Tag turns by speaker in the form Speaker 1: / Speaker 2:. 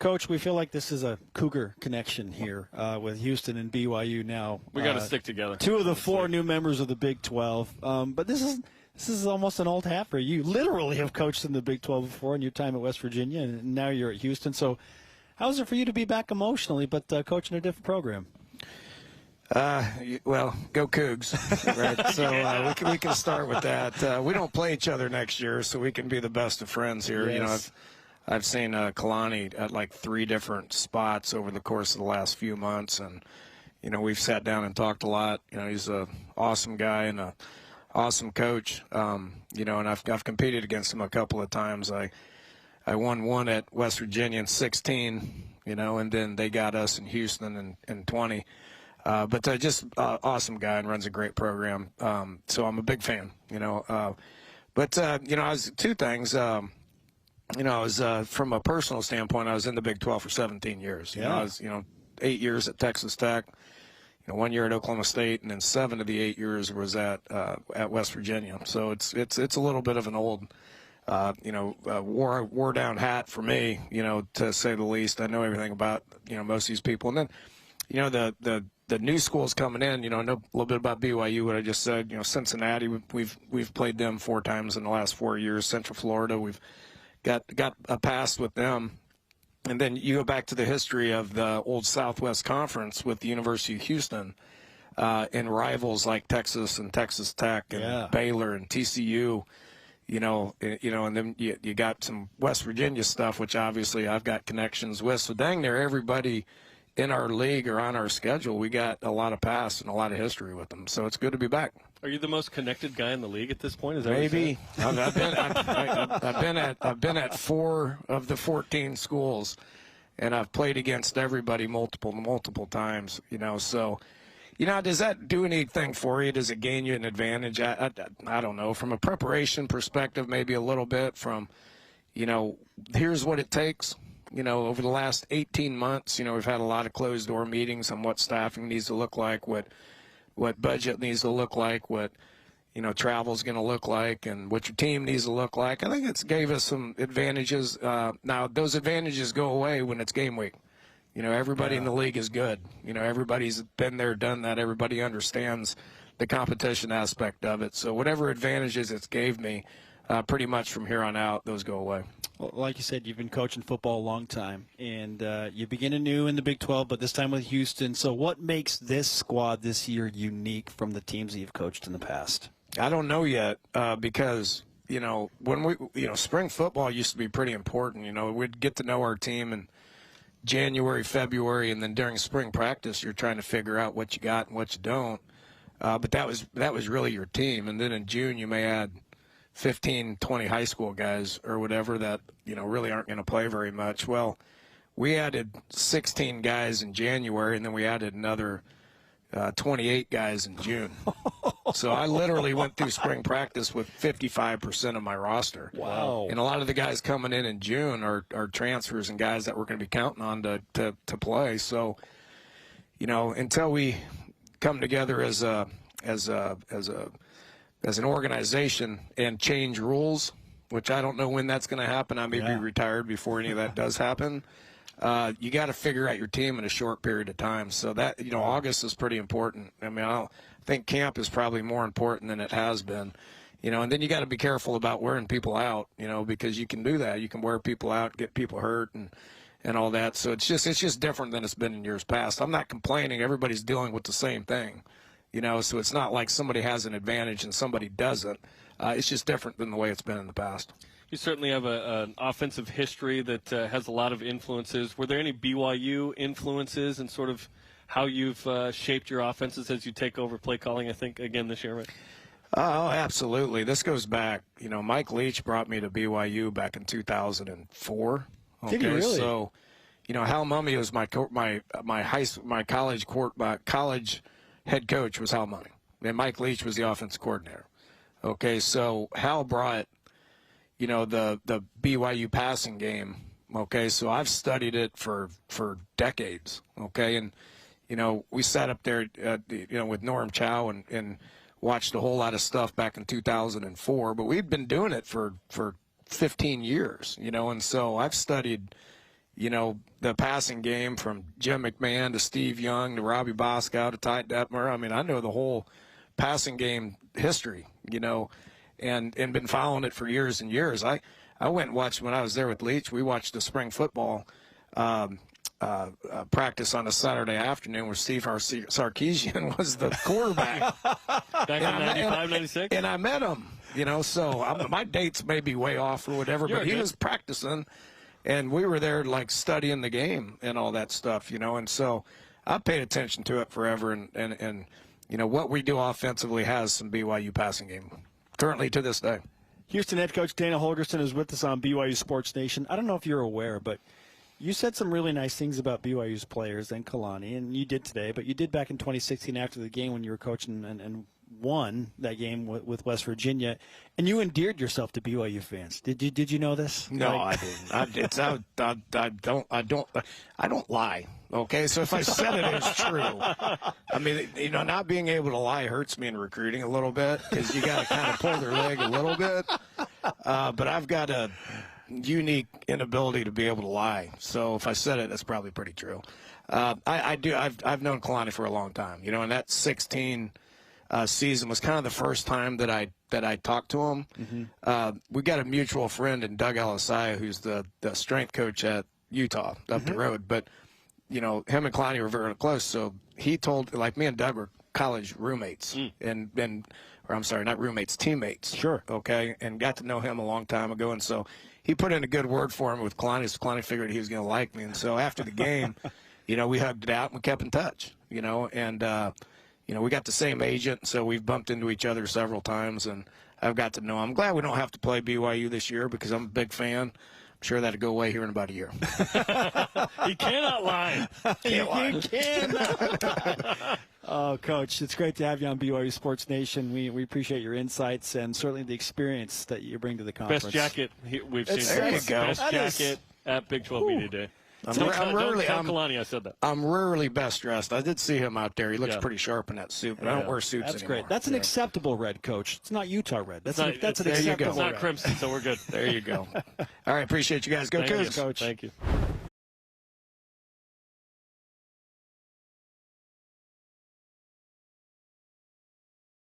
Speaker 1: Coach, we feel like this is a Cougar connection here with Houston and BYU now.
Speaker 2: We got to stick together.
Speaker 1: Two of the four new members of the Big 12. But this is almost an old hat for you. You literally have coached in the Big 12 before in your time at West Virginia, and now you're at Houston. So how is it for you to be back emotionally but coaching a different program?
Speaker 3: Well, go Cougs, right? So we can start with that. We don't play each other next year, so we can be the best of friends here.
Speaker 1: Yes.
Speaker 3: You know, I've seen Kalani at like 3 different spots over the course of the last few months, and you know, we've sat down and talked a lot. You know, he's an awesome guy and an awesome coach. You know, and I've competed against him a couple of times. I won one at West Virginia in 16. You know, and then they got us in Houston in 20. But just awesome guy and runs a great program. So I'm a big fan, you know. But you know, I was two things. You know, I was from a personal standpoint, I was in the Big 12 for 17 years. You know, I was 8 years at Texas Tech, you know, 1 year at Oklahoma State, and then 7 of the 8 years was at West Virginia. So it's a little bit of an old, you know, wore down hat for me, you know, to say the least. I know everything about, you know, most of these people, and then, you know, the new schools coming in, you know, I know a little bit about BYU, what I just said. You know, Cincinnati, we've played them 4 times in the last 4 years. Central Florida, we've got a pass with them. And then you go back to the history of the old Southwest Conference with the University of Houston and rivals like Texas and Texas Tech and Baylor and TCU. You know, and then you got some West Virginia stuff, which obviously I've got connections with. So dang near everybody in our league or on our schedule, we got a lot of past and a lot of history with them. So it's good to be back.
Speaker 2: Are you the most connected guy in the league at this point? Is that
Speaker 3: maybe? I've been at 4 of the 14 schools, and I've played against everybody multiple times. You know, so you know, does that do anything for you? Does it gain you an advantage? I don't know. From a preparation perspective, maybe a little bit. From, you know, here's what it takes. You know, over the last 18 months, you know, we've had a lot of closed-door meetings on what staffing needs to look like, what budget needs to look like, what, you know, travel's going to look like, and what your team needs to look like. I think it's gave us some advantages. Now, those advantages go away when it's game week. You know, everybody in the league is good. You know, everybody's been there, done that. Everybody understands the competition aspect of it. So whatever advantages it's gave me, pretty much from here on out, those go away.
Speaker 1: Well, like you said, you've been coaching football a long time, and you begin anew in the Big 12, but this time with Houston. So what makes this squad this year unique from the teams that you've coached in the past?
Speaker 3: I don't know yet because, you know, when spring football used to be pretty important. You know, we'd get to know our team in January, February, and then during spring practice, you're trying to figure out what you got and what you don't. But that was really your team. And then in June, you may add 15, 20 high school guys or whatever that, you know, really aren't going to play very much. Well, we added 16 guys in January, and then we added another 28 guys in June. So I literally went through spring practice with 55% of my roster.
Speaker 1: Wow.
Speaker 3: And a lot of the guys coming in June are transfers and guys that we're going to be counting on to play. So, you know, until we come together as an organization and change rules, which I don't know when that's going to happen. I may be retired before any of that does happen. You got to figure out your team in a short period of time. So that, you know, August is pretty important. I mean, I think camp is probably more important than it has been, you know, and then you got to be careful about wearing people out, you know, because you can do that. You can wear people out, get people hurt and all that. So it's just different than it's been in years past. I'm not complaining. Everybody's dealing with the same thing. You know, so it's not like somebody has an advantage and somebody doesn't. It's just different than the way it's been in the past.
Speaker 2: You certainly have an offensive history that has a lot of influences. Were there any BYU influences in sort of how you've shaped your offenses as you take over play calling, I think, again this year, right?
Speaker 3: Oh, absolutely. This goes back. You know, Mike Leach brought me to BYU back in 2004. Okay,
Speaker 1: did he really?
Speaker 3: So, you know, Hal Mumme was my college head coach was Hal Mumme, and Mike Leach was the offensive coordinator. Okay, so Hal brought, you know, the BYU passing game. Okay, so I've studied it for decades. Okay, and you know, we sat up there, you know, with Norm Chow and watched a whole lot of stuff back in 2004. But we've been doing it for 15 years, you know, and so I've studied, the passing game from Jim McMahon to Steve Young to Robbie Boscow to Ty Detmer. I mean, I know the whole passing game history, and been following it for years and years. I went and watched when I was there with Leach. We watched the spring football practice on a Saturday afternoon where Steve Sarkisian was the quarterback.
Speaker 2: Back in 95, 96?
Speaker 3: And I met him, so my dates may be way off or whatever, but he was practicing, and we were there like studying the game and all that stuff, and so I paid attention to it forever, and what we do offensively has some BYU passing game currently to this day.
Speaker 1: Houston head coach Dana Holgorsen is with us on BYU Sports Nation. I don't know if you're aware, but you said some really nice things about BYU's players and Kalani, and you did today, but you did back in 2016 after the game when you were coaching and won that game with West Virginia, and you endeared yourself to BYU fans. Did you know this?
Speaker 3: No, I didn't. I don't lie. Okay, so if I said it, it's true. I mean, not being able to lie hurts me in recruiting a little bit because you got to kind of pull their leg a little bit. But I've got a unique inability to be able to lie. So if I said it, that's probably pretty true. I do. I've known Kalani for a long time. And that 16 season was kind of the first time that I talked to him. Mm-hmm. We got a mutual friend in Doug Alisaya, who's the strength coach at Utah up the road, but. Him and Kalani were very close, so he told, like, me and Doug were college roommates, or I'm sorry, not roommates, teammates.
Speaker 1: Sure.
Speaker 3: Okay, and got to know him a long time ago, and so he put in a good word for him with Kalani, so Kalani figured he was going to like me, and so after the game, we hugged it out and we kept in touch, and, we got the same agent, so we've bumped into each other several times, and I've got to know him. I'm glad we don't have to play BYU this year because I'm a big fan. Sure, that'll go away here in about a year.
Speaker 2: He cannot lie.
Speaker 1: You cannot. Oh, Coach, it's great to have you on BYU Sports Nation. We appreciate your insights and certainly the experience that you bring to the conference.
Speaker 2: Best jacket we've seen.
Speaker 3: There you go.
Speaker 2: Best jacket at Big 12 Media Day.
Speaker 3: I'm
Speaker 2: Kalani, I said that.
Speaker 3: I'm rarely best dressed. I did see him out there. He looks pretty sharp in that suit, but I don't wear suits
Speaker 1: That's
Speaker 3: anymore.
Speaker 1: great. That's an acceptable red, Coach. It's not Utah red. That's an acceptable
Speaker 2: It's not
Speaker 1: red.
Speaker 2: crimson, so we're good.
Speaker 3: There you go. All right, appreciate you guys. Go Cougars.
Speaker 1: Coach.
Speaker 2: Thank you.